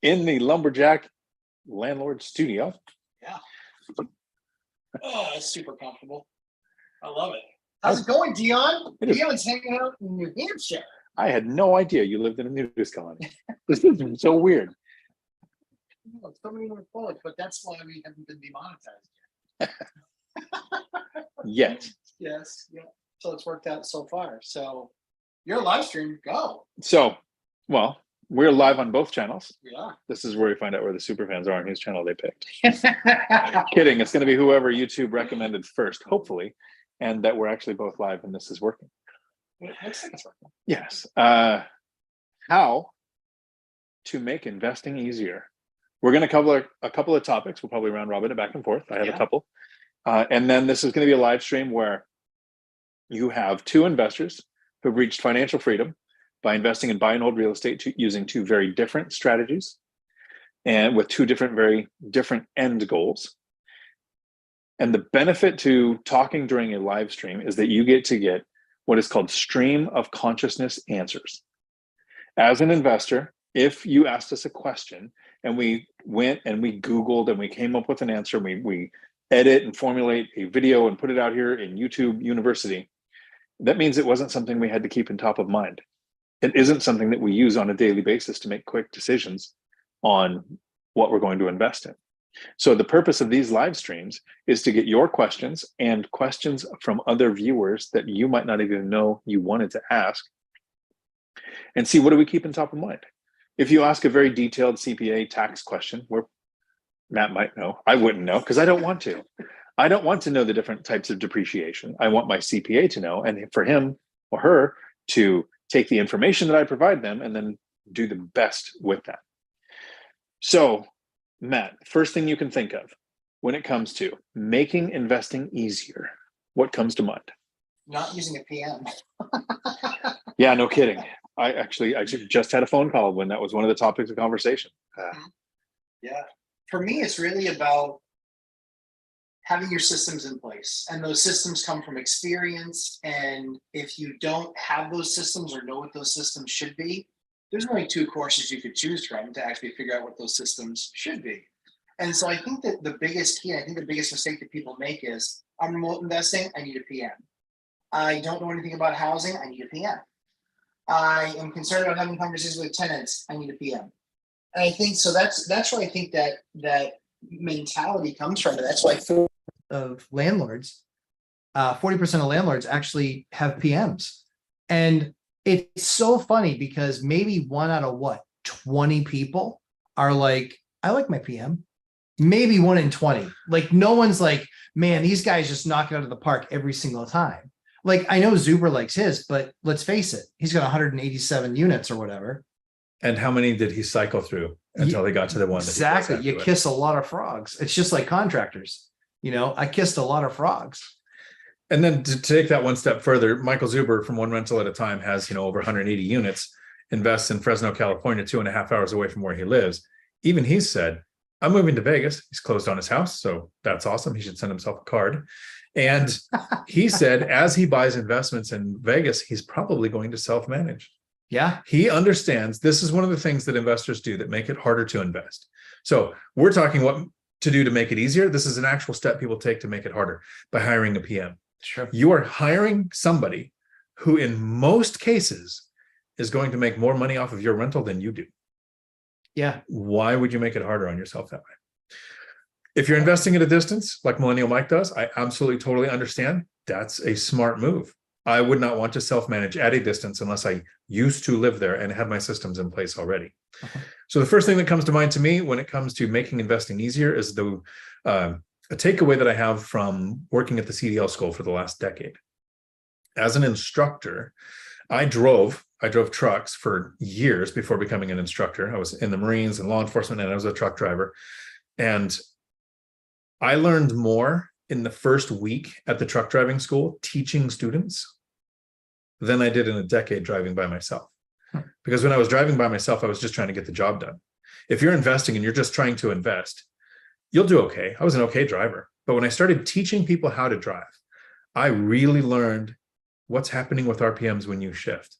in the Lumberjack Landlord Studio. Yeah. Oh, it's super comfortable. I love it. How's it going, Dion? Dion's hanging out in New Hampshire. I had no idea you lived in a nudist colony. This is so weird. No, so many more quotes, but that's why we haven't been demonetized yet. Yet. Yes. Yeah. So it's worked out so far. So your live stream, go. So, well, we're live on both channels. Yeah. This is where we find out where the super fans are and whose channel they picked. Kidding. It's going to be whoever YouTube recommended first, hopefully, and that we're actually both live and this is working. It looks like it's working. Yes. How to make investing easier. We're going to cover a couple of topics. We'll probably round robin it back and forth. I have a couple. And then this is going to be a live stream where you have two investors who've reached financial freedom by investing in buy and hold real estate using two very different strategies and with two very different end goals. And the benefit to talking during a live stream is that you get to get what is called stream of consciousness answers. As an investor, if you asked us a question and we went and we Googled and we came up with an answer, we edit and formulate a video and put it out here in YouTube University, that means it wasn't something we had to keep in top of mind. It isn't something that we use on a daily basis to make quick decisions on what we're going to invest in. So the purpose of these live streams is to get your questions and questions from other viewers that you might not even know you wanted to ask and see what do we keep in top of mind. If you ask a very detailed CPA tax question, where Matt might know, I wouldn't know because I don't want to. I don't want to know the different types of depreciation. I want my CPA to know, and for him or her to take the information that I provide them and then do the best with that. So, Matt, first thing you can think of when it comes to making investing easier, what comes to mind? Not using a PM. Yeah, no kidding. I just had a phone call when that was one of the topics of conversation. Yeah. For me, it's really about having your systems in place, and those systems come from experience. And if you don't have those systems or know what those systems should be, there's only two courses you could choose from to actually figure out what those systems should be. And so I think that the biggest key, I think the biggest mistake that people make is, I'm remote investing, I need a PM. I don't know anything about housing, I need a PM. I am concerned about having conversations with tenants, I need a PM. And I think, so that's where I think that mentality comes from. And that's why of landlords, 40% of landlords actually have PMs. And it's so funny because maybe 1 out of 20 people are like, I like my PM. Maybe 1 in 20. Like, no one's like, man, these guys just knock it out of the park every single time. Like, I know Zuber likes his, but let's face it, he's got 187 units or whatever. And how many did he cycle through until he got to the one? Exactly. You kiss a lot of frogs. It's just like contractors. You know, I kissed a lot of frogs. And then to take that one step further, Michael Zuber from One Rental at a Time has, over 180 units, invests in Fresno, California, 2.5 hours away from where he lives. Even he said, I'm moving to Vegas. He's closed on his house. So that's awesome. He should send himself a card. And he said, as he buys investments in Vegas, he's probably going to self-manage. Yeah. He understands this is one of the things that investors do that make it harder to invest. So we're talking what to do to make it easier. This is an actual step people take to make it harder by hiring a PM. Sure. You are hiring somebody who in most cases is going to make more money off of your rental than you do. Yeah. Why would you make it harder on yourself that way? If you're investing at a distance like Millennial Mike does, I absolutely totally understand. That's a smart move. I would not want to self-manage at a distance unless I used to live there and had my systems in place already. Okay. So the first thing that comes to mind to me when it comes to making investing easier is a takeaway that I have from working at the CDL school for the last decade. As an instructor, I drove trucks for years before becoming an instructor. I was in the Marines and law enforcement, and I was a truck driver. And I learned more in the first week at the truck driving school teaching students than I did in a decade driving by myself. Because when I was driving by myself, I was just trying to get the job done. If you're investing and you're just trying to invest, you'll do okay. I was an okay driver. But when I started teaching people how to drive, I really learned what's happening with RPMs when you shift.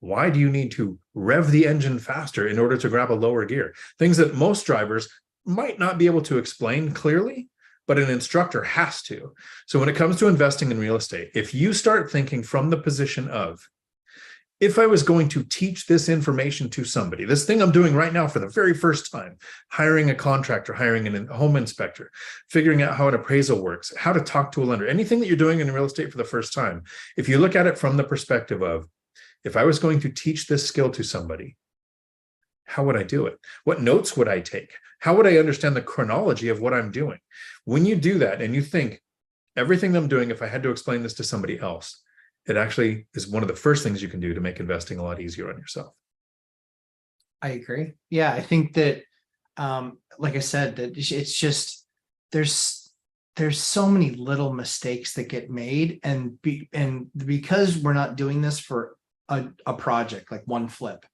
Why do you need to rev the engine faster in order to grab a lower gear? Things that most drivers might not be able to explain clearly, but an instructor has to. So when it comes to investing in real estate, if you start thinking from the position of, if I was going to teach this information to somebody, this thing I'm doing right now for the very first time, hiring a contractor, hiring a home inspector, figuring out how an appraisal works, how to talk to a lender, anything that you're doing in real estate for the first time, if you look at it from the perspective of, if I was going to teach this skill to somebody, how would I do it? What notes would I take? How would I understand the chronology of what I'm doing? When you do that and you think, everything I'm doing, if I had to explain this to somebody else, it actually is one of the first things you can do to make investing a lot easier on yourself. I agree. Yeah, I think that, like I said, that it's just there's so many little mistakes that get made, and because we're not doing this for a project like one flip,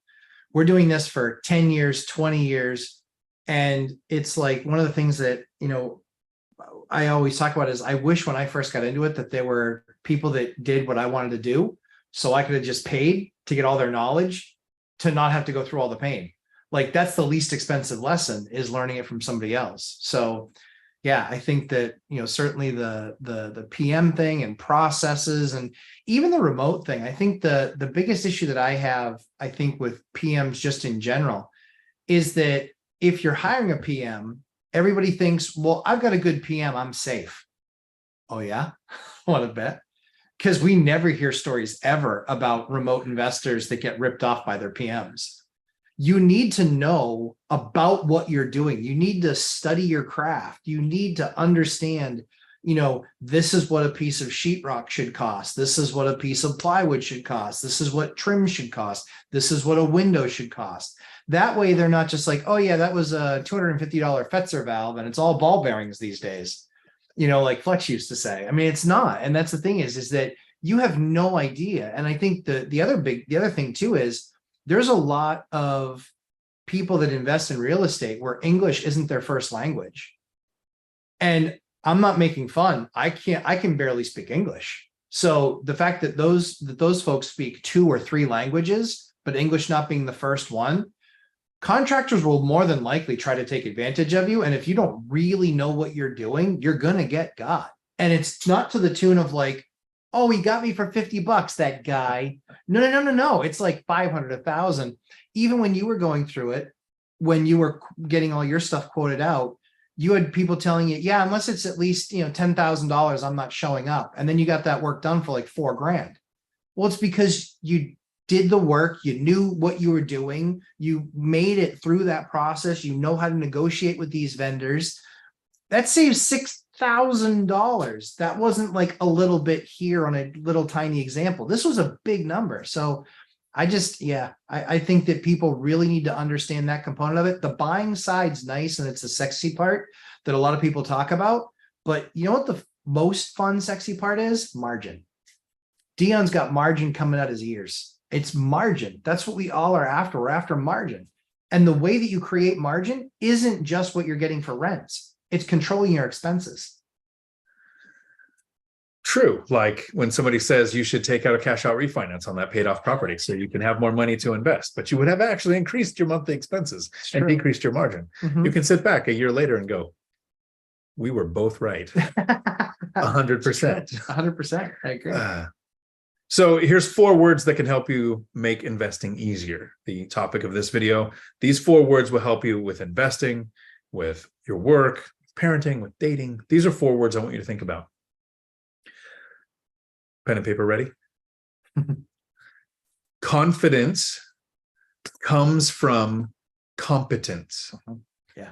we're doing this for 10 years, 20 years, and it's like one of the things that I always talk about is I wish when I first got into it that there were people that did what I wanted to do, so I could have just paid to get all their knowledge to not have to go through all the pain. Like that's the least expensive lesson, is learning it from somebody else. So yeah, I think that, certainly the PM thing and processes and even the remote thing, I think the biggest issue that I have, I think with PMs just in general, is that if you're hiring a PM, everybody thinks, well, I've got a good PM, I'm safe. Oh yeah, what a bet. Because we never hear stories ever about remote investors that get ripped off by their PMs. You need to know about what you're doing. You need to study your craft. You need to understand, this is what a piece of sheetrock should cost. This is what a piece of plywood should cost. This is what trim should cost. This is what a window should cost. That way, they're not just like, oh yeah, that was a $250 Fetzer valve and it's all ball bearings these days. Like Fletch used to say. I mean, it's not. And that's the thing is that you have no idea. And I think the other thing too is there's a lot of people that invest in real estate where English isn't their first language. And I'm not making fun. I can barely speak English. So the fact that those folks speak 2 or 3 languages, but English not being the first one, contractors will more than likely try to take advantage of you. And if you don't really know what you're doing, you're going to get got. And it's not to the tune of like, oh, he got me for $50, that guy. No. It's like 500, 1,000. Even when you were going through it, when you were getting all your stuff quoted out, you had people telling you, yeah, unless it's at least, $10,000, I'm not showing up. And then you got that work done for like $4,000. Well, it's because you did the work, you knew what you were doing, you made it through that process, you know how to negotiate with these vendors. That saves $6,000. That wasn't like a little bit here on a little tiny example. This was a big number. So I think that people really need to understand that component of it. The buying side's nice and it's the sexy part that a lot of people talk about. But you know what the most fun, sexy part is? Margin. Dion's got margin coming out his ears. It's margin. That's what we all are after. We're after margin. And the way that you create margin isn't just what you're getting for rents. It's controlling your expenses. True. Like when somebody says you should take out a cash out refinance on that paid off property so you can have more money to invest, but you would have actually increased your monthly expenses and decreased your margin. Mm-hmm. You can sit back a year later and go, we were both right. 100%. 100%. I agree. So here's 4 words that can help you make investing easier. The topic of this video, these 4 words will help you with investing, with your work, parenting, with dating. These are 4 words I want you to think about. Pen and paper ready? Confidence comes from competence. Yeah.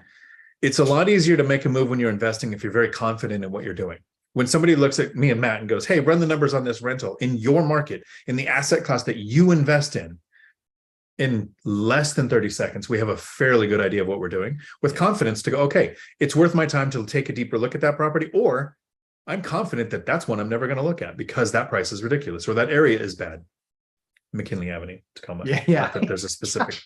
It's a lot easier to make a move when you're investing if you're very confident in what you're doing. When somebody looks at me and Matt and goes, hey, run the numbers on this rental in your market, in the asset class that you invest in less than 30 seconds, we have a fairly good idea of what we're doing with confidence to go, okay, it's worth my time to take a deeper look at that property, or I'm confident that that's one I'm never going to look at because that price is ridiculous or that area is bad. McNeeley Avenue, Tacoma. Yeah. There's a specific.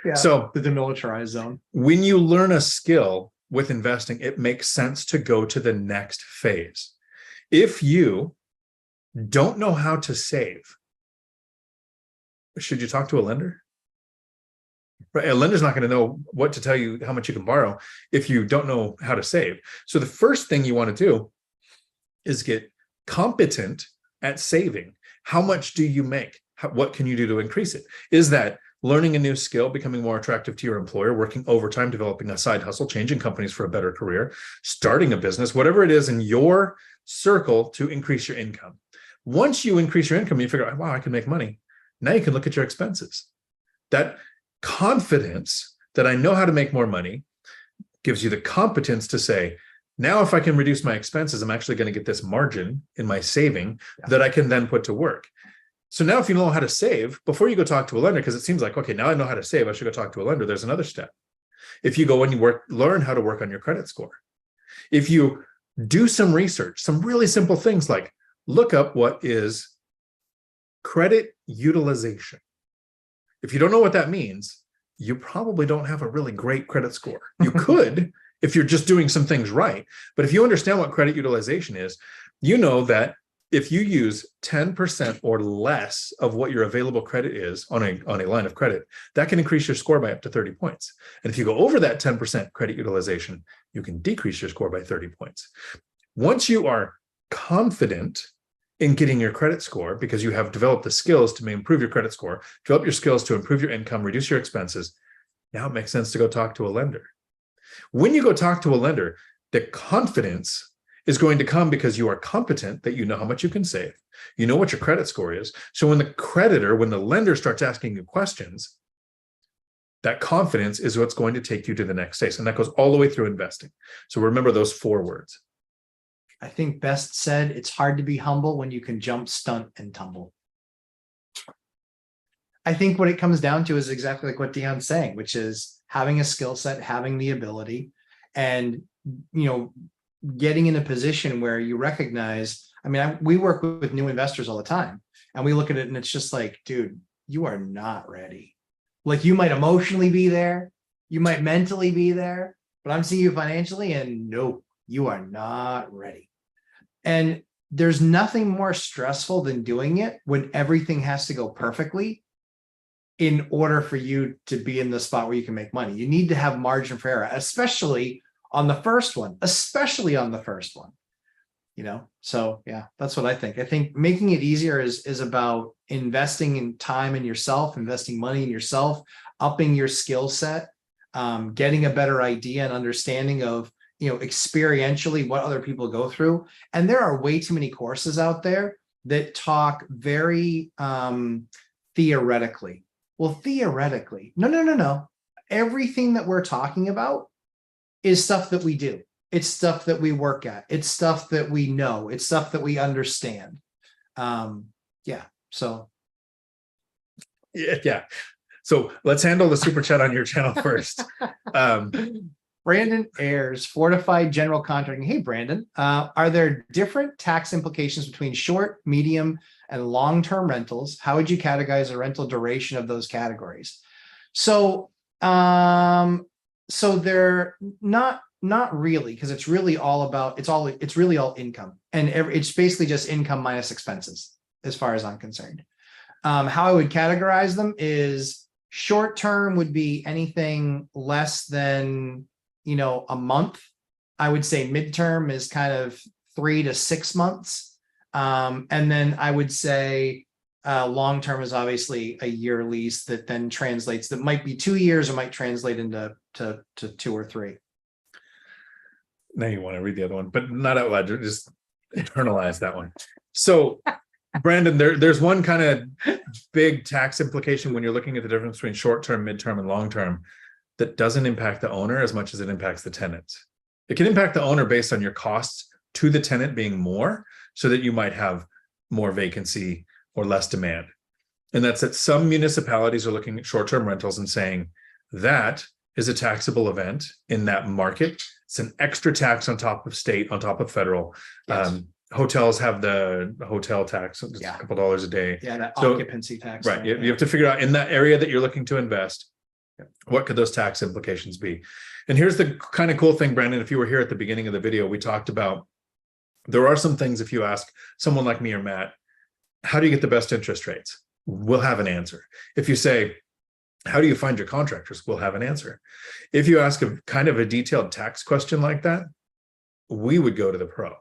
Yeah. So the demilitarized zone. When you learn a skill with investing, it makes sense to go to the next phase. If you don't know how to save, should you talk to a lender? Right. A lender's not going to know what to tell you how much you can borrow if you don't know how to save. So the first thing you want to do is get competent at saving. How much do you make? What can you do to increase it? Is that learning a new skill, becoming more attractive to your employer, working overtime, developing a side hustle, changing companies for a better career, starting a business, whatever it is in your circle to increase your income? Once you increase your income, you figure out, wow, I can make money. Now you can look at your expenses. That confidence that I know how to make more money gives you the competence to say, now if I can reduce my expenses, I'm actually going to get this margin in my saving that I can then put to work. So now if you know how to save, before you go talk to a lender, because it seems like, okay, now I know how to save, I should go talk to a lender. There's another step. If you go and you learn how to work on your credit score. If you do some research, some really simple things like look up what is credit utilization. If you don't know what that means, you probably don't have a really great credit score. You could if you're just doing some things right. But if you understand what credit utilization is, you know that if you use 10% or less of what your available credit is on a line of credit, that can increase your score by up to 30 points. And if you go over that 10% credit utilization, you can decrease your score by 30 points. Once you are confident in getting your credit score, because you have developed the skills to improve your credit score, develop your skills to improve your income, reduce your expenses, now it makes sense to go talk to a lender. When you go talk to a lender, the confidence is going to come because you are competent, that you know how much you can save. You know what your credit score is. So when the lender starts asking you questions, that confidence is what's going to take you to the next stage. And that goes all the way through investing. So remember those 4 words. I think best said, it's hard to be humble when you can jump, stunt, and tumble. I think what it comes down to is exactly like what Dion's saying, which is having a skill set, having the ability, and, getting in a position where you recognize, we work with new investors all the time, and we look at it and it's just like, dude, you are not ready. Like, you might emotionally be there, you might mentally be there, but I'm seeing you financially and no, you are not ready. And there's nothing more stressful than doing it when everything has to go perfectly in order for you to be in the spot where you can make money. You need to have margin for error, especially on the first one, So yeah, that's what I think. I think making it easier is about investing in time in yourself, investing money in yourself, upping your skill set, getting a better idea and understanding of, experientially what other people go through. And there are way too many courses out there that talk very theoretically. Well, theoretically, no. Everything that we're talking about is stuff that we do. It's stuff that we work at. It's stuff that we know. It's stuff that we understand. Yeah. So let's handle the super chat on your channel first. Brandon Ayers, Fortified General Contracting. Hey, Brandon, are there different tax implications between short, medium, and long-term rentals? How would you categorize the rental duration of those categories? So they're not really, because it's really all about, it's really all income, and it's basically just income minus expenses, as far as I'm concerned. How I would categorize them is short-term would be anything less than, a month. I would say midterm is kind of 3 to 6 months. And then I would say long-term is obviously a year lease that then translates, that might be 2 years or might translate into to 2 or 3. Now you want to read the other one, but not out loud, just internalize that one. So Brandon, there's one kind of big tax implication when you're looking at the difference between short-term, midterm, and long-term that doesn't impact the owner as much as it impacts the tenant. It can impact the owner based on your costs to the tenant being more, so that you might have more vacancy or less demand. And that's that some municipalities are looking at short-term rentals and saying that is a taxable event in that market. It's an extra tax on top of state, on top of federal. Yes. Hotels have the hotel tax, it's a couple dollars a day. Yeah, that occupancy tax. Right. You have to figure out in that area that you're looking to invest, what could those tax implications be? And here's the kind of cool thing, Brandon, if you were here at the beginning of the video, we talked about, there are some things, if you ask someone like me or Matt, how do you get the best interest rates? we'll have an answer. If you say, how do you find your contractors? We'll have an answer. If you ask a kind of a detailed tax question like that, we would go to the pro.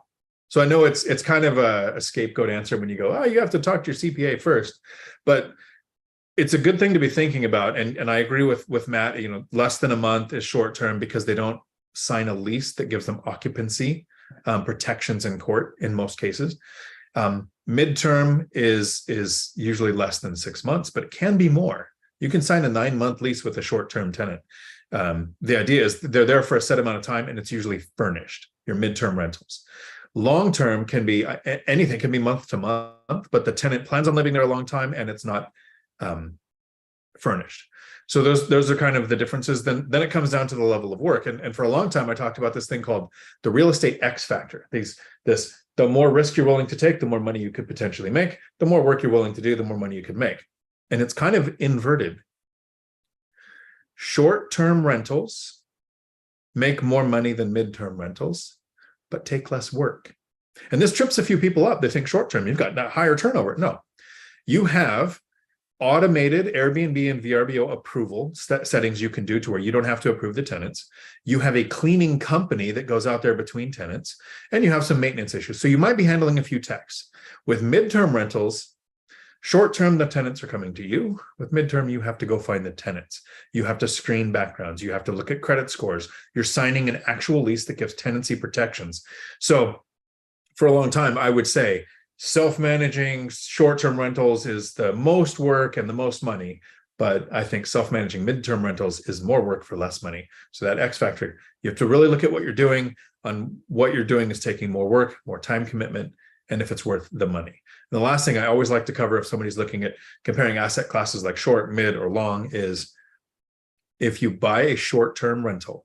So I know it's kind of a scapegoat answer when you go, oh, you have to talk to your CPA first, but it's a good thing to be thinking about. And I agree with Matt, less than a month is short term because they don't sign a lease that gives them occupancy protections in court in most cases. Midterm is usually less than 6 months, but it can be more. You can sign a 9-month lease with a short-term tenant. The idea is they're there for a set amount of time and it's usually furnished, your midterm rentals. Long-term can be anything, can be month to month, but the tenant plans on living there a long time and it's not furnished. So those are kind of the differences. Then it comes down to the level of work. And for a long time, I talked about this thing called the real estate X factor. The more risk you're willing to take, the more money you could potentially make. The more work you're willing to do, the more money you could make. And it's kind of inverted. Short-term rentals make more money than midterm rentals, but take less work. And this trips a few people up. They think short-term, you've got that higher turnover. No, you have automated Airbnb and VRBO approval settings you can do to where you don't have to approve the tenants. You have a cleaning company that goes out there between tenants, and you have some maintenance issues. So you might be handling a few techs. With midterm rentals, short-term, the tenants are coming to you. With midterm, you have to go find the tenants. You have to screen backgrounds. You have to look at credit scores. You're signing an actual lease that gives tenancy protections. So for a long time, I would say self-managing short-term rentals is the most work and the most money, but I think self-managing midterm rentals is more work for less money. So that X factor, you have to really look at what you're doing. On what you're doing is taking more work, more time commitment, and if it's worth the money. And the last thing I always like to cover if somebody's looking at comparing asset classes like short, mid, or long is if you buy a short-term rental,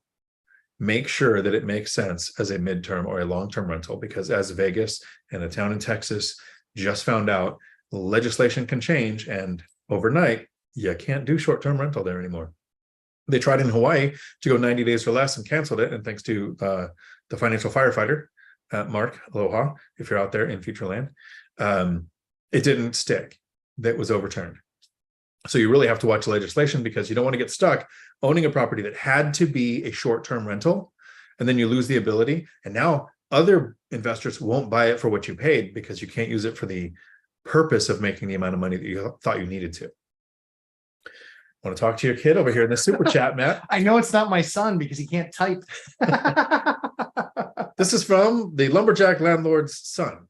make sure that it makes sense as a midterm or a long-term rental, because as Vegas and a town in Texas just found out, legislation can change and overnight, you can't do short-term rental there anymore. They tried in Hawaii to go 90 days or less and canceled it. And thanks to the financial firefighter, Mark, aloha, if you're out there in future land, it didn't stick. That was overturned. So you really have to watch legislation because you don't want to get stuck owning a property that had to be a short-term rental, and then you lose the ability. And now other investors won't buy it for what you paid because you can't use it for the purpose of making the amount of money that you thought you needed to. I want to talk to your kid over here in the super chat, Matt. I know it's not my son because he can't type. This is from the lumberjack landlord's son.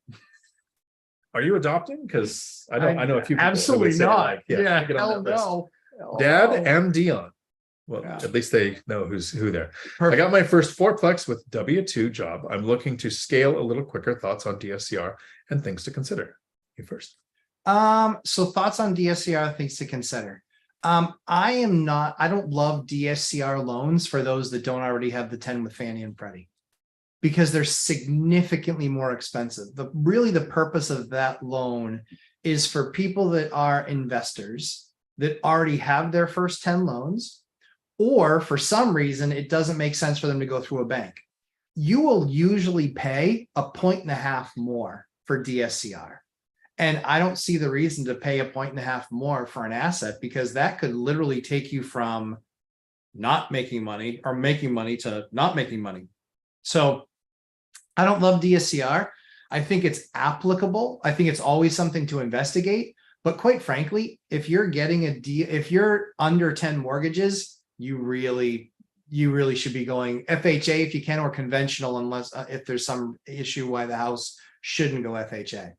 Are you adopting? Because I know a few people. Absolutely not. Yeah, hell no. Dad and Dion. Well, Yeah. at least they know who there. Perfect. I got my first fourplex with W-2 job. I'm looking to scale a little quicker. Thoughts on DSCR and things to consider. You first. So thoughts on DSCR, things to consider. I don't love DSCR loans for those that don't already have the 10 with Fannie and Freddie, because they're significantly more expensive. The purpose of that loan is for people that are investors that already have their first 10 loans, or for some reason, it doesn't make sense for them to go through a bank. You will usually pay 1.5 points more for DSCR. And I don't see the reason to pay 1.5 points more for an asset, because that could literally take you from not making money or making money to not making money. So I don't love DSCR. I think it's applicable. I think it's always something to investigate. But quite frankly, if you're getting if you're under 10 mortgages, you really should be going FHA if you can, or conventional, unless if there's some issue why the house shouldn't go FHA.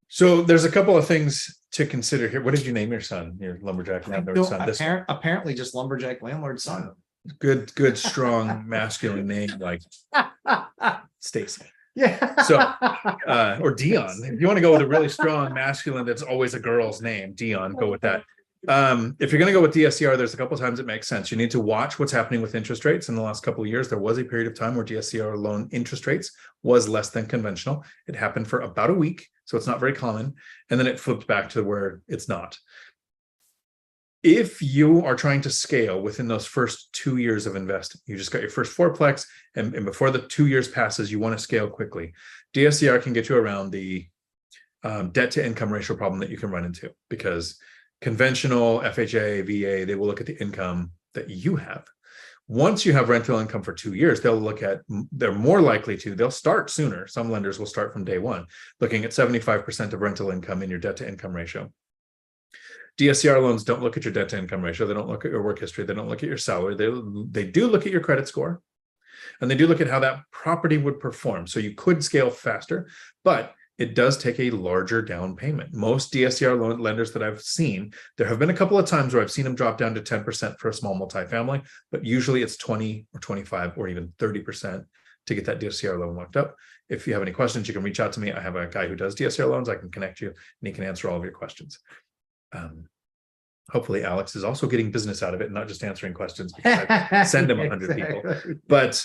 So there's a couple of things to consider here. What did you name your son? Your lumberjack landlord son? Apparently just lumberjack landlord son. Good, strong, masculine name like Stacy. Yeah. So, or Dion. If you want to go with a really strong masculine that's always a girl's name, Dion, go with that. If you're going to go with DSCR, there's a couple of times it makes sense. You need to watch what's happening with interest rates. In the last couple of years, there was a period of time where DSCR loan interest rates was less than conventional. It happened for about a week, so it's not very common. And then it flipped back to where it's not. If you are trying to scale within those first 2 years of investing, you just got your first fourplex, and before the 2 years passes, you want to scale quickly. DSCR can get you around the debt to income ratio problem that you can run into, because conventional FHA, VA, they will look at the income that you have. Once you have rental income for 2 years, they're more likely to, they'll start sooner. Some lenders will start from day one, looking at 75% of rental income in your debt to income ratio. DSCR loans don't look at your debt to income ratio. They don't look at your work history. They don't look at your salary. They do look at your credit score, and they do look at how that property would perform. So you could scale faster, but it does take a larger down payment. Most DSCR loan lenders that I've seen, there have been a couple of times where I've seen them drop down to 10% for a small multifamily, but usually it's 20 or 25 or even 30% to get that DSCR loan locked up. If you have any questions, you can reach out to me. I have a guy who does DSCR loans. I can connect you and he can answer all of your questions. Hopefully Alex is also getting business out of it and not just answering questions because I send him 100 people. But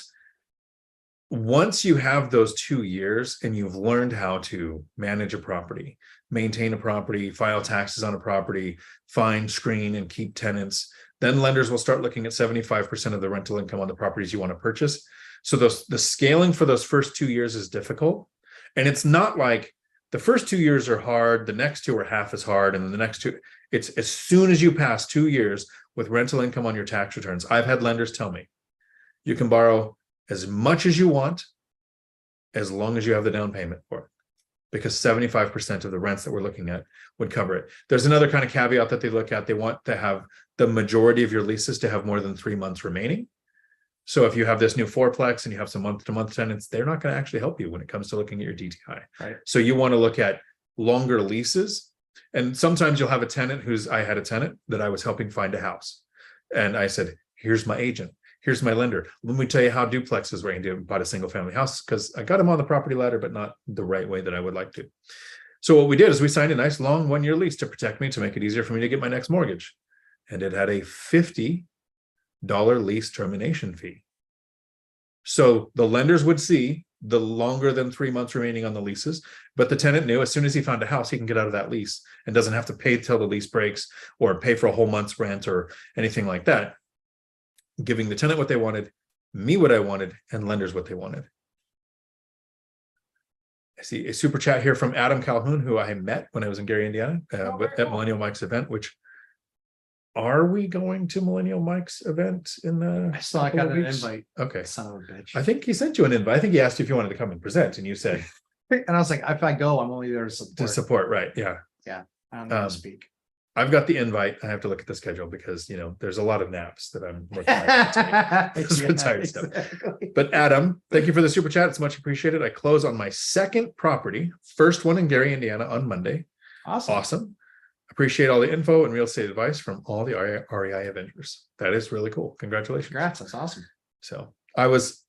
once you have those 2 years and you've learned how to manage a property, maintain a property, file taxes on a property, find, screen, and keep tenants, then lenders will start looking at 75% of the rental income on the properties you want to purchase. So the scaling for those first 2 years is difficult. And it's not like the first 2 years are hard, the next 2 are half as hard, and then the next 2, it's as soon as you pass 2 years with rental income on your tax returns. I've had lenders tell me, you can borrow as much as you want, as long as you have the down payment for it, because 75% of the rents that we're looking at would cover it. There's another kind of caveat that they look at. They want to have the majority of your leases to have more than 3 months remaining. So if you have this new fourplex and you have some month-to-month tenants, they're not going to actually help you when it comes to looking at your DTI. Right. So you want to look at longer leases. And sometimes you'll have a tenant I had a tenant that I was helping find a house. And I said, here's my agent. Here's my lender. Let me tell you how duplexes were to bought a single family house, because I got him on the property ladder, but not the right way that I would like to. So what we did is we signed a nice long 1-year lease to protect me, to make it easier for me to get my next mortgage. And it had a $50 lease termination fee. So the lenders would see the longer than 3 months remaining on the leases, but the tenant knew as soon as he found a house, he can get out of that lease and doesn't have to pay till the lease breaks or pay for a whole month's rent or anything like that, giving the tenant what they wanted, me what I wanted, and lenders what they wanted. I see a super chat here from Adam Calhoun, who I met when I was in Gary, Indiana, at Millennial Mike's event. Which, are we going to Millennial Mike's event in the? I saw I got an invite. Okay, Son of a bitch. I think he sent you an invite. I think he asked you if you wanted to come and present, and you said And I was like, if I go, I'm only there to support. to support. Right? Yeah. I don't know how to speak. I've got the invite. I have to look at the schedule because, there's a lot of naps that I'm working on. It's retired stuff. But Adam, thank you for the super chat. It's much appreciated. I close on my second property, first one in Gary, Indiana on Monday. Awesome. Appreciate all the info and real estate advice from all the REI Avengers. That is really cool. Congratulations. Congrats. That's awesome. So I was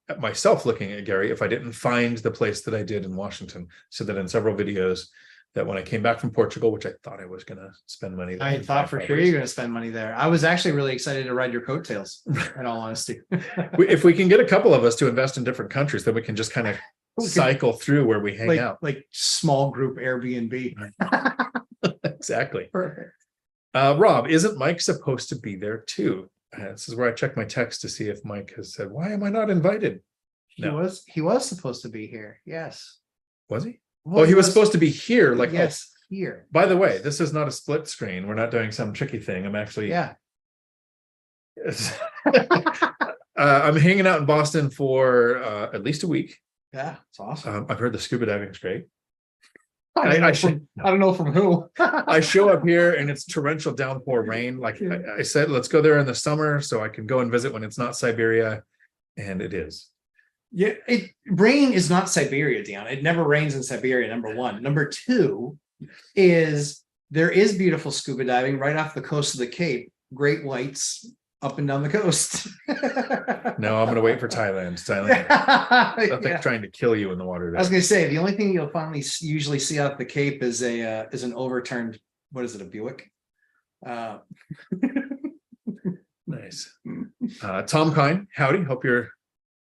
at myself looking at Gary if I didn't find the place that I did in Washington. So that in several videos, that when I came back from Portugal, which I thought I was going to spend money there. I thought for sure you're going to spend money there. I was actually really excited to ride your coattails, in all honesty. If we can get a couple of us to invest in different countries, then we can just kind of cycle through where we hang out. Like small group Airbnb. Exactly. Perfect. Rob, isn't Mike supposed to be there too? This is where I check my text to see if Mike has said, why am I not invited? He was supposed to be here. Yes. Was he? Well, he was supposed to be here. Like, yes, here. By the way, this is not a split screen. We're not doing some tricky thing. I'm actually, I'm hanging out in Boston for at least a week. Yeah, it's awesome. I've heard the scuba diving is great. I don't know from who. I show up here and it's torrential downpour rain. Like I said, let's go there in the summer so I can go and visit when it's not Siberia, and it is. Yeah, rain is not Siberia, Dion. It never rains in Siberia, number one. Number two is there is beautiful scuba diving right off the coast of the Cape. Great whites up and down the coast. No, I'm going to wait for Thailand. They're trying to kill you in the water. I was going to say, the only thing you'll finally usually see off the Cape is an overturned, what is it, a Buick? Nice. Tom Kine, howdy. Hope you're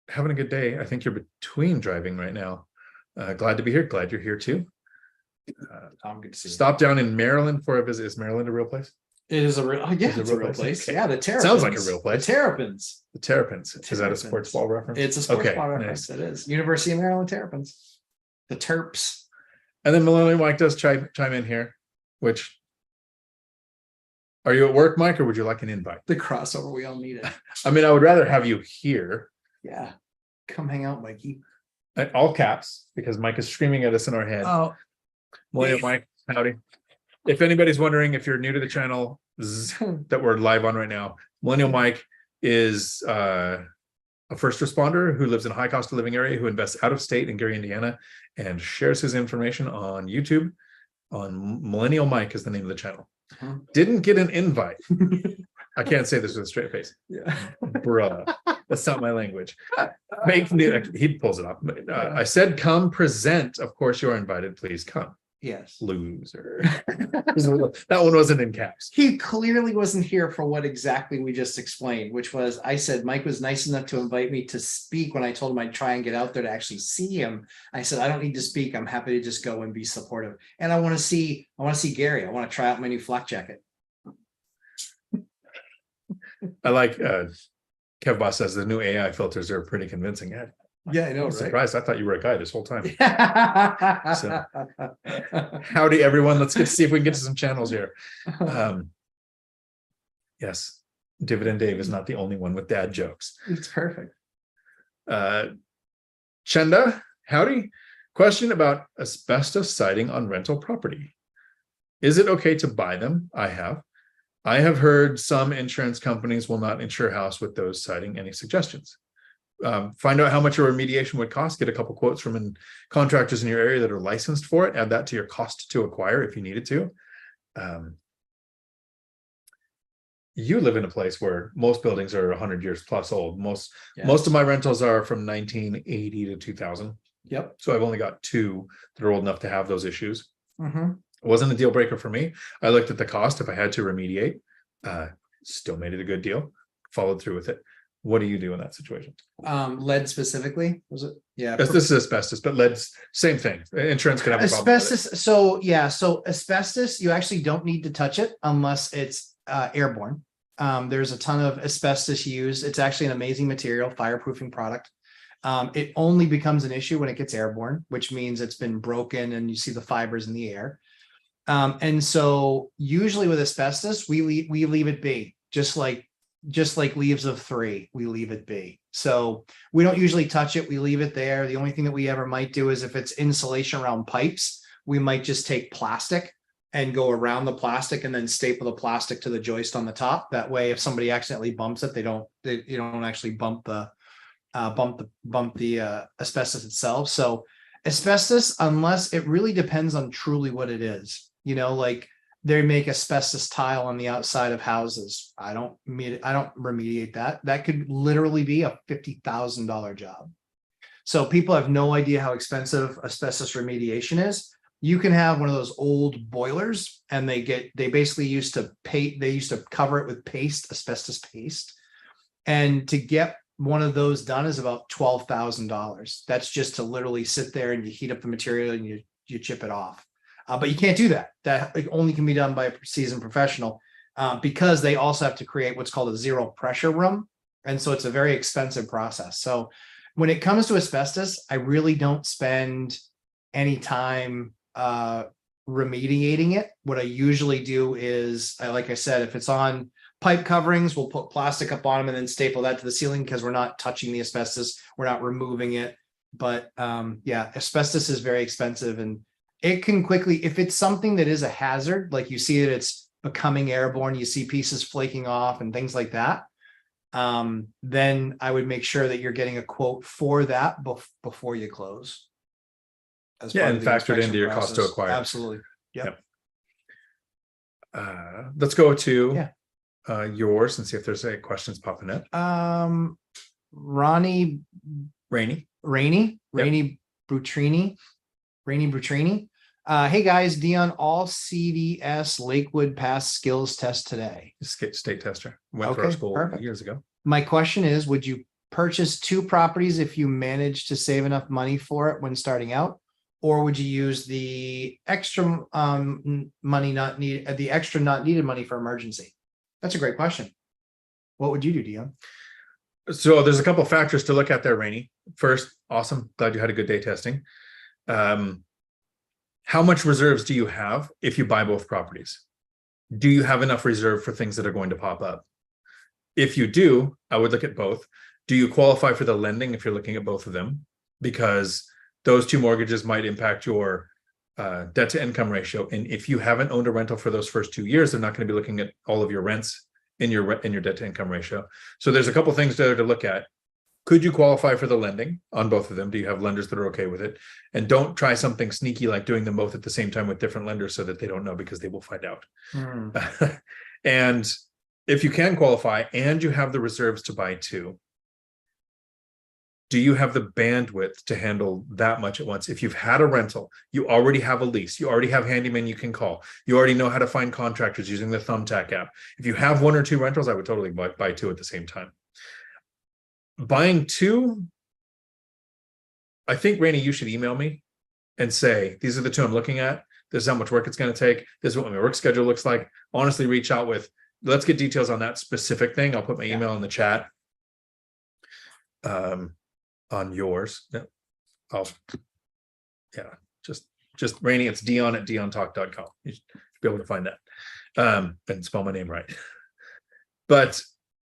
having a good day. I think you're between driving right now. Glad to be here. Glad you're here too. Tom, good to see you. Stop down in Maryland for a visit. Is Maryland a real place? It is a real, it's a real place. Okay. Yeah, the Terrapins. Sounds like a real place. The Terrapins. The Terrapins. Is that a sports ball reference? It's a sports Okay, ball reference. It is. University of Maryland Terrapins. The Terps. And then Millennial Mike does chime in here, which, are you at work, Mike, or would you like an invite? The crossover, we all need it. I mean, I would rather have you here Yeah. Come hang out, Mikey. at all caps because Mike is screaming at us in our head. Oh, Millennial Mike, howdy. If anybody's wondering, if you're new to the channel that we're live on right now, Millennial Mike is a first responder who lives in a high cost of living area, who invests out of state in Gary, Indiana, and shares his information on YouTube. On Millennial Mike is the name of the channel. Didn't get an invite. I can't say this with a straight face. yeah. Bruh, that's not my language. Fake news. He pulls it off. I said, come present. Of course, you are invited. Please come. Yes. Loser. That one wasn't in caps. He clearly wasn't here for what exactly we just explained, which was, I said Mike was nice enough to invite me to speak when I told him I'd try and get out there to actually see him. I said, I don't need to speak. I'm happy to just go and be supportive. And I want to see Gary. I want to try out my new flak jacket. I like Kev Boss says the new AI filters are pretty convincing. Yeah, I know, I'm right? surprised. I thought you were a guy this whole time. So, howdy, everyone. Let's see if we can get to some channels here. Yes, Dividend Dave is not the only one with dad jokes. It's perfect. Chenda, howdy. Question about asbestos siding on rental property. Is it okay to buy them? I have heard some insurance companies will not insure a house with those siding. Any suggestions? Find out how much a remediation would cost. Get a couple quotes from contractors in your area that are licensed for it. Add that to your cost to acquire if you needed to. You live in a place where most buildings are 100 years plus old. Most of my rentals are from 1980 to 2000. Yep. So I've only got 2 that are old enough to have those issues. Mm-hmm. It wasn't a deal breaker for me. I looked at the cost if I had to remediate. Still made it a good deal. Followed through with it. What do you do in that situation? Lead specifically, was it? Yeah. This is asbestos, but lead's same thing. Insurance could have a problem with it. Asbestos. So asbestos, you actually don't need to touch it unless it's airborne. There's a ton of asbestos used. It's actually an amazing material, fireproofing product. It only becomes an issue when it gets airborne, which means it's been broken and you see the fibers in the air. And so usually with asbestos, we leave it be, just like leaves of 3, we leave it be. So we don't usually touch it. We leave it there. The only thing that we ever might do is if it's insulation around pipes, we might just take plastic and go around the plastic and then staple the plastic to the joist on the top. That way, if somebody accidentally bumps it, you don't actually bump the asbestos itself. So asbestos, unless it really depends on truly what it is, like they make asbestos tile on the outside of houses. I don't remediate that. That could literally be a $50,000 job. So people have no idea how expensive asbestos remediation is. You can have one of those old boilers and they basically used to cover it with paste, asbestos paste. And to get one of those done is about $12,000. That's just to literally sit there and you heat up the material and you chip it off. But you can't do that. That only can be done by a seasoned professional because they also have to create what's called a zero pressure room. And so it's a very expensive process. So when it comes to asbestos, I really don't spend any time remediating it. What I usually do is, like I said, if it's on pipe coverings, we'll put plastic up on them and then staple that to the ceiling because we're not touching the asbestos. We're not removing it. But asbestos is very expensive and it can quickly, if it's something that is a hazard, like you see that it's becoming airborne, you see pieces flaking off and things like that, then I would make sure that you're getting a quote for that before you close. And factor it into your cost to acquire. Absolutely. Yep. Let's go to yours and see if there's any questions popping up. Rainey Butrini. Hey guys, Dion, all CDS Lakewood passed skills test today. State tester. Went to our school years ago. My question is, would you purchase 2 properties if you managed to save enough money for it when starting out? Or would you use the extra money not needed money for emergency? That's a great question. What would you do, Dion? So there's a couple of factors to look at there, Rainey. First, awesome. Glad you had a good day testing. how much reserves do you have if you buy both properties? Do you have enough reserve for things that are going to pop up? If you do, I would look at both. Do you qualify for the lending if you're looking at both of them? Because those two mortgages might impact your debt to income ratio. And if you haven't owned a rental for those first 2 years, they're not going to be looking at all of your rents in your debt to income ratio. So there's a couple things there to look at. Could you qualify for the lending on both of them? Do you have lenders that are okay with it? And don't try something sneaky like doing them both at the same time with different lenders so that they don't know, because they will find out. And if you can qualify and you have the reserves to buy two, do you have the bandwidth to handle that much at once? If you've had a rental, you already have a lease, you already have handyman you can call, you already know how to find contractors using the Thumbtack app. If you have one or two rentals, I would totally buy two at the same time. Buying two, I think, Rainey, you should email me and say, these are the two I'm looking at. This is how much work it's going to take. This is what my work schedule looks like. Honestly, reach out with, let's get details on that specific thing. I'll put my email in the chat. On yours. Just Rainey, it's Dion at DionTalk.com. You should be able to find that. And spell my name right. But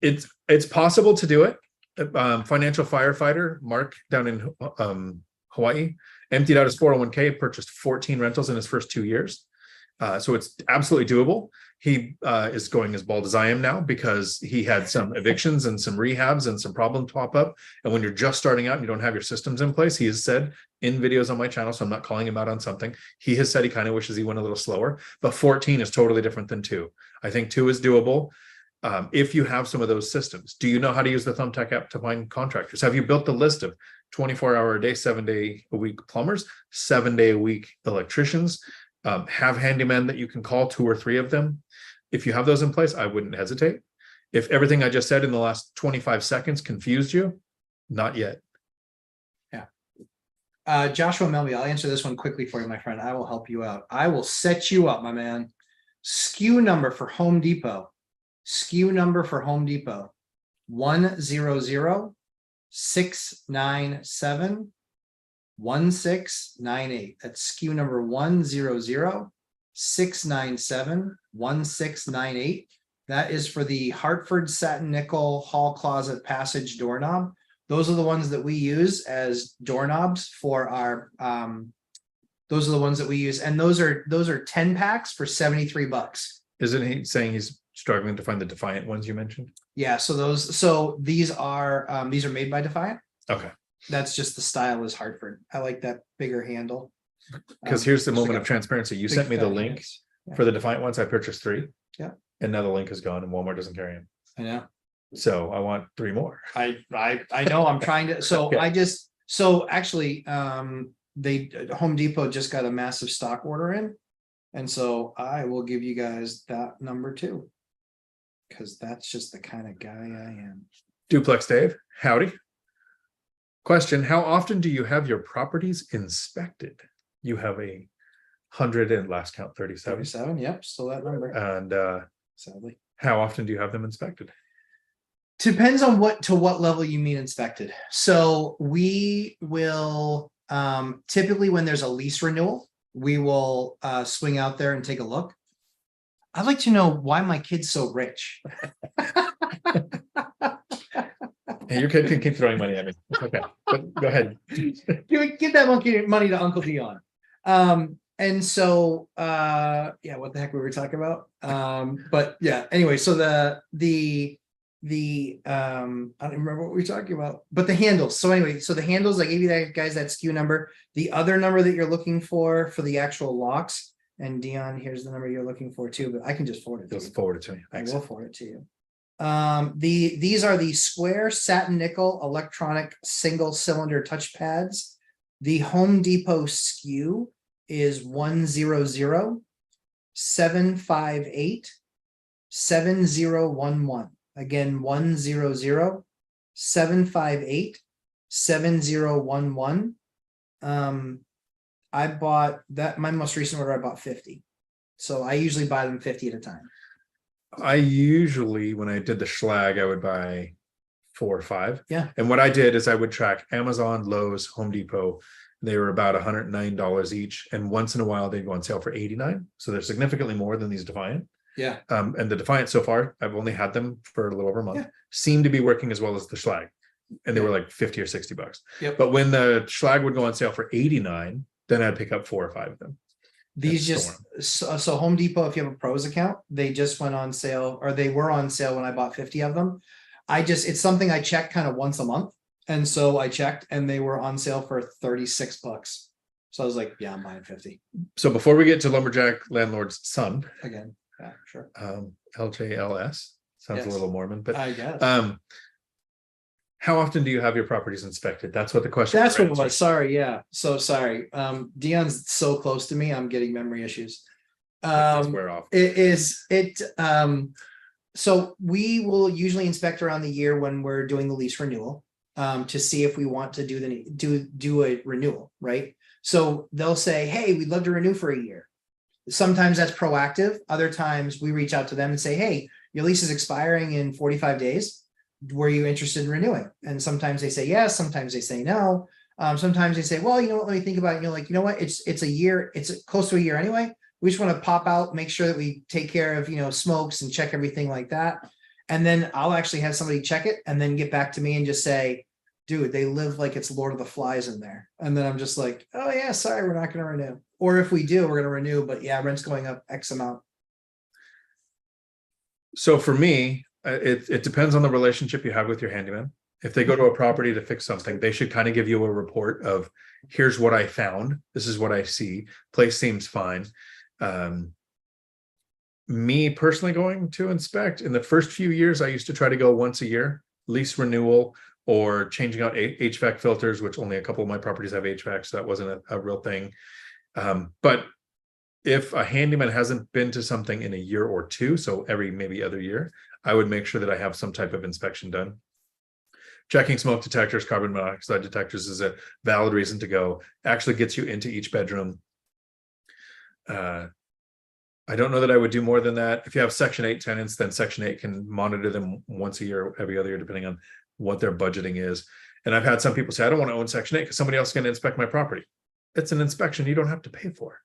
it's possible to do it. Financial firefighter Mark down in Hawaii emptied out his 401k, purchased 14 rentals in his first 2 years. So it's absolutely doable. He is going as bald as I am now because he had some evictions and some rehabs and some problems pop up. And when you're just starting out and you don't have your systems in place, he has said in videos on my channel, so I'm not calling him out on something, he has said he kind of wishes he went a little slower, but 14 is totally different than two. I think two is doable. If you have some of those systems. Do you know how to use the Thumbtack app to find contractors? Have you built the list of 24-hour a day, 7-day a week plumbers, 7-day a week electricians? Have handymen that you can call, 2 or 3 of them. If you have those in place, I wouldn't hesitate. If everything I just said in the last 25 seconds confused you, not yet. Yeah. Joshua Melby, I'll answer this one quickly for you, my friend. I will help you out. I will set you up, my man. SKU number for Home Depot. SKU number for Home Depot. 100-697 1698. That's SKU number 100-697 1698. That is for the Hartford satin nickel hall closet passage doorknob. Those are the ones that we use as doorknobs for our those are the ones that we use, and those are 10 packs for $73. Isn't he saying he's struggling to find the Defiant ones you mentioned? Yeah, so these are made by Defiant. Okay. That's just the style is Hartford. I like that bigger handle. Because here's the moment of transparency. You sent me the link for the Defiant ones. I purchased 3. Yeah. And now the link is gone and Walmart doesn't carry them. I know. So I want 3 more. I know. I'm trying to. So Okay. Actually, Home Depot just got a massive stock order in, and so I will give you guys that number too, because that's just the kind of guy I am. Duplex Dave, howdy. Question: how often do you have your properties inspected? You have 100 and last count 37. 37. Yep, still that number. And Sadly, how often do you have them inspected? depends on what level you mean inspected. So we will typically, when there's a lease renewal, we will swing out there and take a look. I'd like to know why my kid's so rich. Hey, your kid can keep throwing money at me. It's okay, but go ahead. Give that monkey money to Uncle Dion. And so yeah, what the heck we were talking about? But yeah, anyway, so the I don't remember what we were talking about, but the handles. So anyway, so the handles, I gave you that guys that SKU number. The other number that you're looking for the actual locks, and Dion, here's the number you're looking for too, but I can just forward it to you. Just forward it to me. I Thanks. will forward it to you. These are the square satin nickel electronic single cylinder touchpads. The Home Depot SKU is 100-758-7011. Again, 100-758-7011. I bought that, my most recent order, I bought 50. So I usually buy them 50 at a time. I usually, when I did the schlag, I would buy 4 or 5. Yeah. And what I did is I would track Amazon, Lowe's, Home Depot, They were about $109 each, and once in a while they'd go on sale for $89. So they're significantly more than these Defiant. Yeah. And the Defiant so far, I've only had them for a little over a month, Yeah. seem to be working as well as the Schlag. And they Yeah. were like 50 or $60. Yep. But when the Schlag would go on sale for $89, then I'd pick up 4 or 5 of them. These just so Home Depot, if you have a pros account, they just went on sale, or they were on sale when I bought 50 of them. It's something I check kind of once a month. And so I checked and they were on sale for $36. So I was like, yeah, I'm buying 50 So before we get to Lumberjack Landlord's Son, again. Yeah, sure. LJLS sounds Yes. a little Mormon, but I guess. how often do you have your properties inspected? That's what the question That's what it answering. was. Sorry. Yeah. So sorry. Dion's so close to me. I'm getting memory issues. Let's wear off. So we will usually inspect around the year when we're doing the lease renewal, to see if we want to do a renewal, right? So they'll say, hey, we'd love to renew for a year. Sometimes that's proactive. Other times we reach out to them and say, hey, your lease is expiring in 45 days. Were you interested in renewing? And sometimes they say yes, sometimes they say no. Sometimes they say, well, you know what, let me think about it. You know what, it's a year, it's close to a year anyway. We just want to pop out, make sure that we take care of, smokes and check everything like that. And then I'll actually have somebody check it and then get back to me and just say, dude, they live like it's Lord of the Flies in there. And then I'm just like, oh yeah, sorry, we're not going to renew. Or if we do, we're going to renew, but yeah, rent's going up X amount. So for me, it depends on the relationship you have with your handyman. If they go to a property to fix something, they should kind of give you a report of, here's what I found. This is what I see. Place seems fine. Me personally going to inspect, in the first few years, I used to try to go once a year, lease renewal or changing out HVAC filters, which only a couple of my properties have HVAC, so that wasn't a real thing. But if a handyman hasn't been to something in a year or two, so every maybe other year, I would make sure that I have some type of inspection done. Checking smoke detectors, carbon monoxide detectors is a valid reason to go. Actually gets you into each bedroom. I don't know that I would do more than that. If you have Section 8 tenants, then Section 8 can monitor them once a year, every other year, depending on what their budgeting is. And I've had some people say, I don't want to own Section 8 because somebody else is going to inspect my property. It's an inspection you don't have to pay for.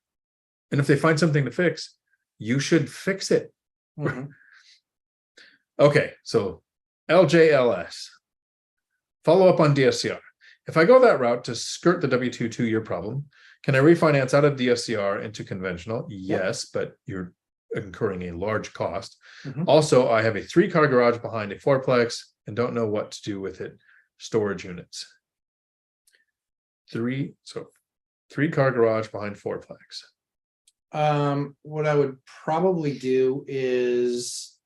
And if they find something to fix, you should fix it. Mm-hmm. Okay, so LJLS. Follow up on DSCR. If I go that route to skirt the W-2 2-year problem, can I refinance out of DSCR into conventional? Yes, but you're incurring a large cost. Mm-hmm. Also, I have a 3-car garage behind a 4-plex and don't know what to do with it. Storage units. 3-car garage behind 4-plex. What I would probably do is,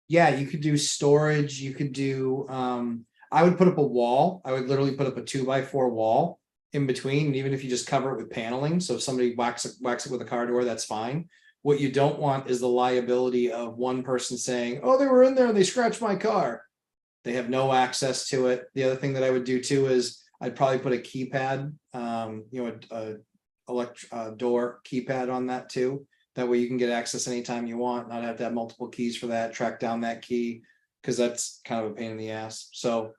yeah, you could do storage. You could do, I would put up a wall. I would literally put up a 2x4 wall in between. And even if you just cover it with paneling, so if somebody whacks it with a car door, that's fine. What you don't want is the liability of one person saying, oh, they were in there and they scratched my car. They have no access to it. The other thing that I would do too is I'd probably put a keypad, a door keypad on that too. That way you can get access anytime you want, not have to have multiple keys for that, track down that key, because that's kind of a pain in the ass. So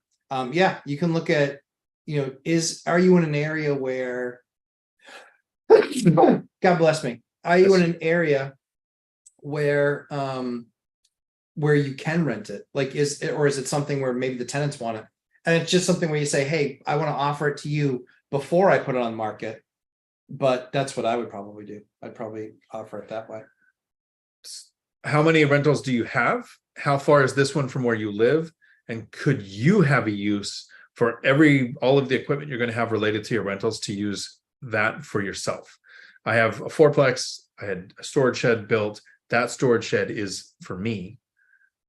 yeah, you can look at, are you in an area where, God bless me, are you in an area where you can rent it? Like, is it something where maybe the tenants want it? And it's just something where you say, hey, I want to offer it to you before I put it on the market. But that's what I would probably do. I'd probably offer it that way. How many rentals do you have? How far is this one from where you live? And could you have a use for all of the equipment you're going to have related to your rentals to use that for yourself? I have a 4-plex. I had a storage shed built. That storage shed is for me,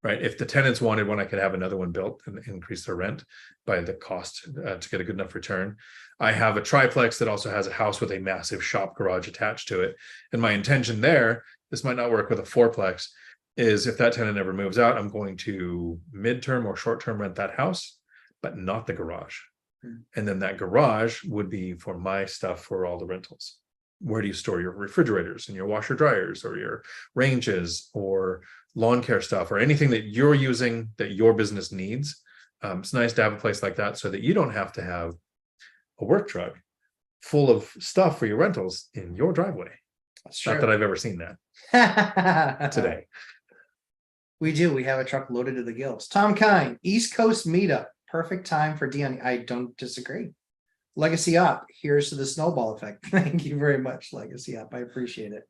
right? If the tenants wanted one, I could have another one built and increase their rent by the cost to get a good enough return. I have a triplex that also has a house with a massive shop garage attached to it. And my intention there, this might not work with a 4-plex, is if that tenant ever moves out, I'm going to midterm or short-term rent that house, but not the garage. And then that garage would be for my stuff for all the rentals. Where do you store your refrigerators and your washer dryers or your ranges or lawn care stuff or anything that you're using that your business needs? It's nice to have a place like that so that you don't have to have a work truck full of stuff for your rentals in your driveway. That's Not that I've ever seen that today. We do. We have a truck loaded to the gills. Tom Kine, East Coast meetup. Perfect time for Dion. I don't disagree. Legacy Op, here's to the snowball effect. Thank you very much, Legacy Op. I appreciate it.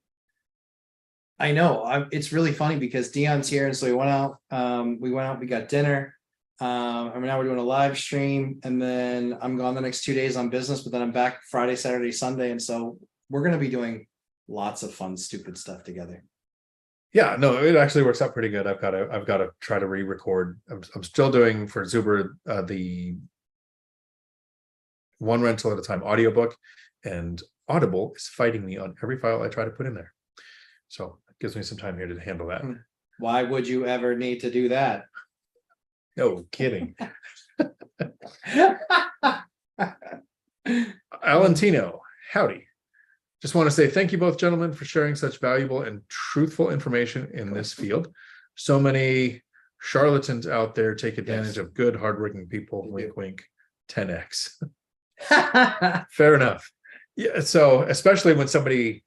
I know. It's really funny because Dion's here, and so we went out. We got dinner. And now we're doing a live stream, and then I'm gone the next 2 days on business, but then I'm back Friday, Saturday, Sunday, and so we're going to be doing lots of fun, stupid stuff together. Yeah, no, it actually works out pretty good. I've got to try to re-record. I'm still doing for Zuber the one rental at a time audiobook, and Audible is fighting me on every file I try to put in there. So it gives me some time here to handle that. Why would you ever need to do that? No kidding. Alantino, howdy. Just want to say thank you both, gentlemen, for sharing such valuable and truthful information in this field. So many charlatans out there take advantage of good, hardworking people. Wink, wink. 10x. Fair enough. Yeah. So especially when somebody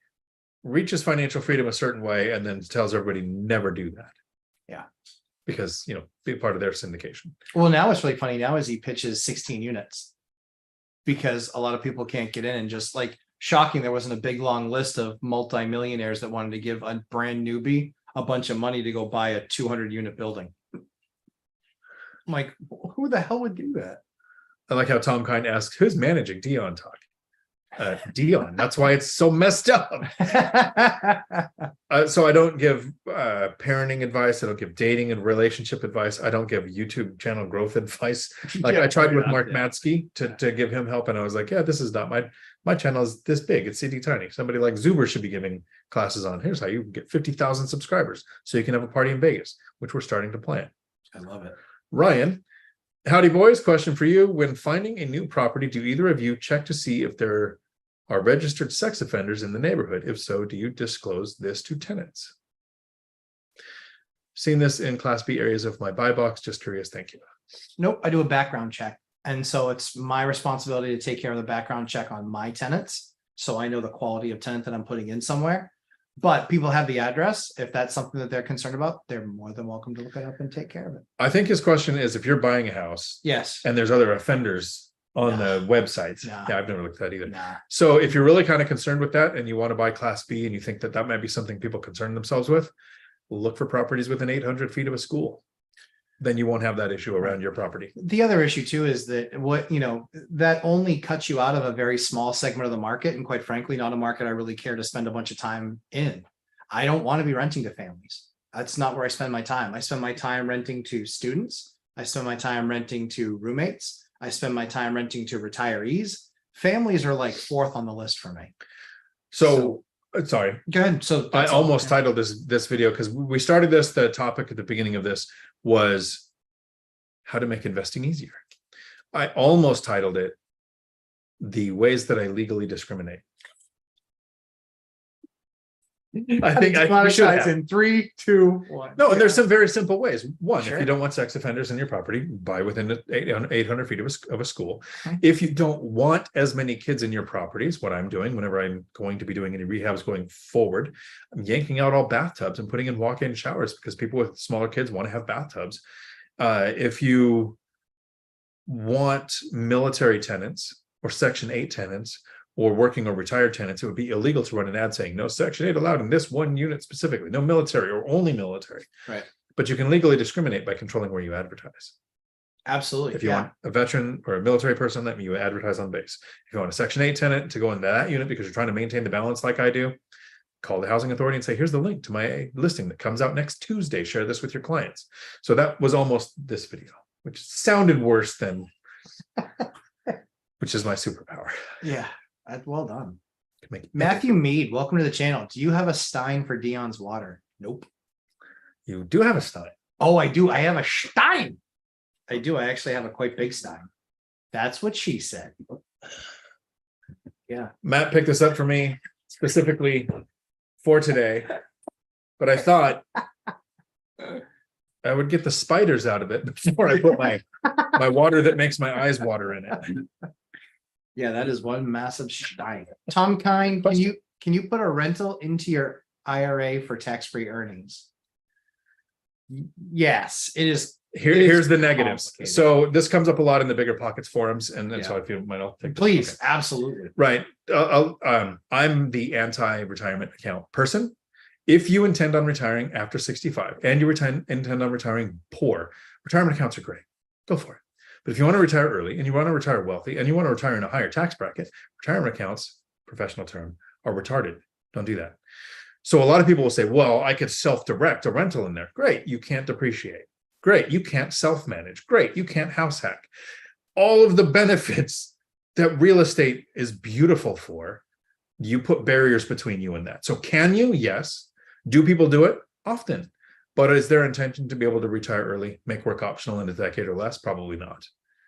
reaches financial freedom a certain way and then tells everybody never do that. Yeah. Because, be part of their syndication. Well, now what's really funny now is he pitches 16 units because a lot of people can't get in, and just like shocking, there wasn't a big long list of multimillionaires that wanted to give a brand newbie a bunch of money to go buy a 200 unit building. I'm like, who the hell would do that? I like how Tom Kine asks, who's managing Dion Talk? Dion. That's why it's so messed up. So I don't give parenting advice. I don't give dating and relationship advice. I don't give YouTube channel growth advice. Like I tried with Mark Matsky to give him help, and I was like, yeah, this is not my channel is this big. It's CD tiny. Somebody like Zuber should be giving classes on. Here's how you get 50,000 subscribers so you can have a party in Vegas, which we're starting to plan. I love it. Ryan, howdy boys. Question for you: when finding a new property, do either of you check to see if there are registered sex offenders in the neighborhood? If so, do you disclose this to tenants? Seen this in Class B areas of my buy box. Just curious. Thank you. Nope, I do a background check. And so it's my responsibility to take care of the background check on my tenants. So I know the quality of tenant that I'm putting in somewhere. But people have the address. If that's something that they're concerned about, they're more than welcome to look it up and take care of it. I think his question is if you're buying a house, yes, and there's other offenders on the websites. Nah. Yeah, I've never looked at that either. Nah. So if you're really kind of concerned with that and you want to buy Class B and you think that that might be something people concern themselves with, look for properties within 800 feet of a school. Then you won't have that issue around your property. The other issue too is that that only cuts you out of a very small segment of the market, and quite frankly, not a market I really care to spend a bunch of time in. I don't want to be renting to families. That's not where I spend my time. I spend my time renting to students. I spend my time renting to roommates. I spend my time renting to retirees. Families are like fourth on the list for me. So sorry. Go ahead. So I almost titled this video because we started this. The topic at the beginning of this was how to make investing easier. I almost titled it the ways that I legally discriminate. I think I should have. In 3, 2, 1. No, and there's some very simple ways. One, Sure. if you don't want sex offenders in your property, buy within 800 feet of a school. Okay. If you don't want as many kids in your properties, what I'm doing whenever I'm going to be doing any rehabs going forward, I'm yanking out all bathtubs and putting in walk-in showers because people with smaller kids want to have bathtubs. If you want military tenants or Section 8 tenants, or working or retired tenants, it would be illegal to run an ad saying no Section 8 allowed in this one unit specifically, no military or only military. Right. But you can legally discriminate by controlling where you advertise. Absolutely. If you want a veteran or a military person, that you advertise on base. If you want a Section 8 tenant to go into that unit because you're trying to maintain the balance like I do, call the housing authority and say, here's the link to my listing that comes out next Tuesday. Share this with your clients. So that was almost this video, which sounded worse than, which is my superpower. Yeah. Well done. Matthew Mead, welcome to the channel. Do you have a stein for Dion's water? Nope. You do have a stein. Oh, I do. I have a stein. I do. I actually have a quite big stein. That's what she said. Yeah. Matt picked this up for me specifically for today, but I thought I would get the spiders out of it before I put my water that makes my eyes water in it. Yeah, that is one massive stein. Tom Kine, can you put a rental into your IRA for tax-free earnings? Yes, it is. Here's the negatives. complicated. So this comes up a lot in the BiggerPockets forums, and so if you might, I'll take this. Please, Okay. absolutely. Right. I'm the anti-retirement account person. If you intend on retiring after 65 and you intend on retiring poor, retirement accounts are great. Go for it. But if you want to retire early and you want to retire wealthy and you want to retire in a higher tax bracket, retirement accounts, professional term, are retarded. Don't do that. So a lot of people will say, well, I could self-direct a rental in there. Great. You can't depreciate. Great. You can't self-manage. Great. You can't house hack. All of the benefits that real estate is beautiful for, you put barriers between you and that. So can you? Yes. Do people do it? Often. But is their intention to be able to retire early, make work optional in a decade or less? Probably not.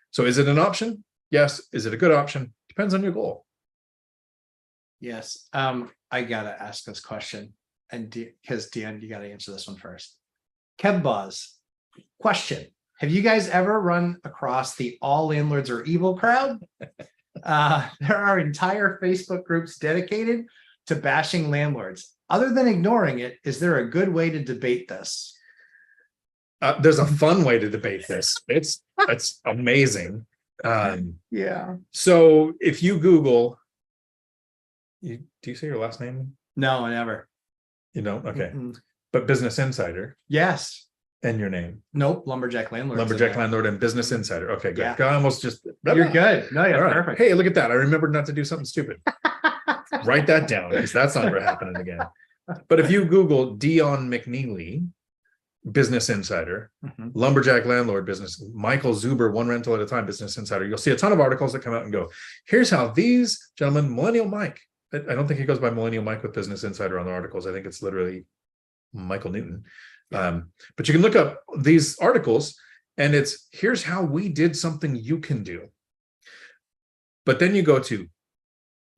So is it an option? Yes. Is it a good option? Depends on your goal. Yes. I gotta ask this question, and because Dion, you gotta answer this one first. Kev Buzz, question: have you guys ever run across the all landlords are evil crowd? There are entire Facebook groups dedicated to bashing landlords. Other than ignoring it, is there a good way to debate this? There's a fun way to debate this. It's amazing. Yeah. So if you Google, do you say your last name? No, never. You know, okay. Mm-mm. But Business Insider Yes. and your name. Nope. Lumberjack landlord. Lumberjack Landlord and Business Insider. Okay, good. Yeah. I almost just. You're good. No, yeah, All right. perfect. Hey, look at that. I remembered not to do something stupid. Write that down because that's not ever happening again. But if you Google Dion McNeeley, Business Insider, Mhm. Lumberjack Landlord Business, Michael Zuber, One Rental at a Time, Business Insider, you'll see a ton of articles that come out and go, here's how these gentlemen, Millennial Mike, I don't think he goes by Millennial Mike with Business Insider on the articles. I think it's literally Michael Newton. But you can look up these articles and it's, here's how we did something you can do. But then you go to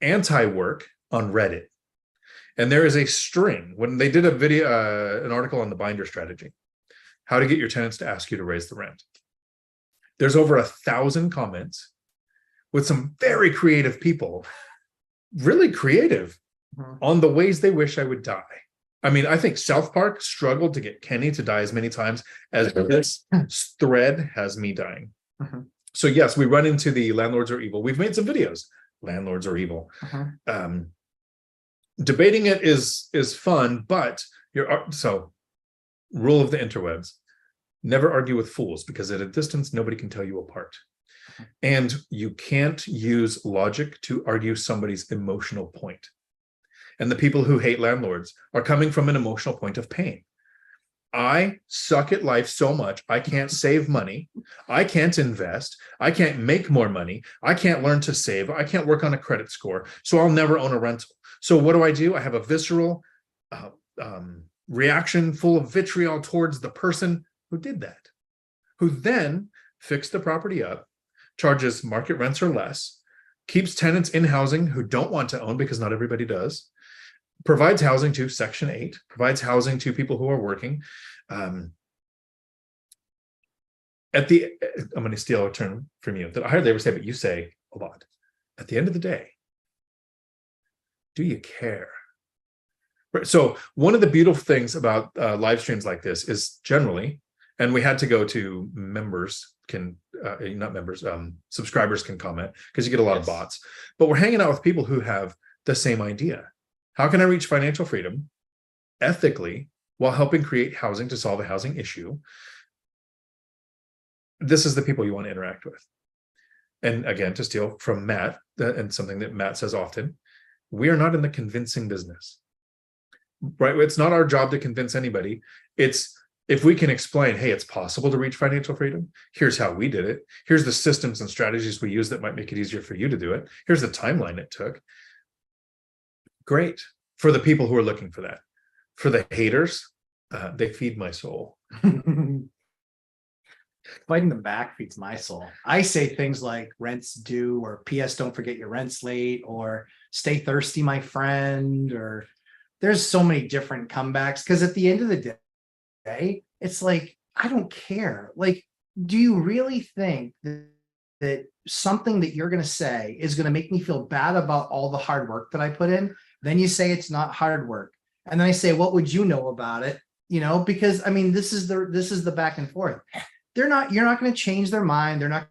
anti-work on Reddit. And there is a string when they did a video, an article on the binder strategy, how to get your tenants to ask you to raise the rent. There's over 1,000 comments with some very creative people, really creative on the ways they wish I would die. I mean, I think South Park struggled to get Kenny to die as many times as this thread has me dying. So yes, we run into the landlords are evil. We've made some videos. Landlords are evil. Debating it is fun, but so rule of the interwebs: never argue with fools, because at a distance nobody can tell you apart, and you can't use logic to argue somebody's emotional point. And the people who hate landlords are coming from an emotional point of pain. I suck at life so much, I can't save money, I can't invest, I can't make more money, I can't learn to save, I can't work on a credit score, so I'll never own a rental. So what do? I have a visceral reaction full of vitriol towards the person who did that, who then fixed the property up, charges market rents or less, keeps tenants in housing who don't want to own because not everybody does, provides housing to Section 8, provides housing to people who are working. I'm going to steal a term from you that I hardly ever say, but you say a lot. At the end of the day, do you care? Right. So one of the beautiful things about live streams like this is generally, and we had to go to subscribers can comment because you get a lot of bots, but we're hanging out with people who have the same idea. How can I reach financial freedom ethically while helping create housing to solve a housing issue? This is the people you want to interact with. And again, to steal from Matt, and something that Matt says often, we are not in the convincing business, right? It's not our job to convince anybody. It's if we can explain, hey, it's possible to reach financial freedom. Here's how we did it. Here's the systems and strategies we use that might make it easier for you to do it. Here's the timeline it took. Great for the people who are looking for that. For the haters, they feed my soul. Fighting them back feeds my soul. I say things like rent's due, or PS don't forget your rent's late, or stay thirsty, my friend, or there's so many different comebacks. Because at the end of the day, it's like, I don't care. Like, do you really think that that something that you're going to say is going to make me feel bad about all the hard work that I put in, then you say it's not hard work. And then I say, what would you know about it? You know, because I mean, this is the back and forth. You're not going to change their mind. They're not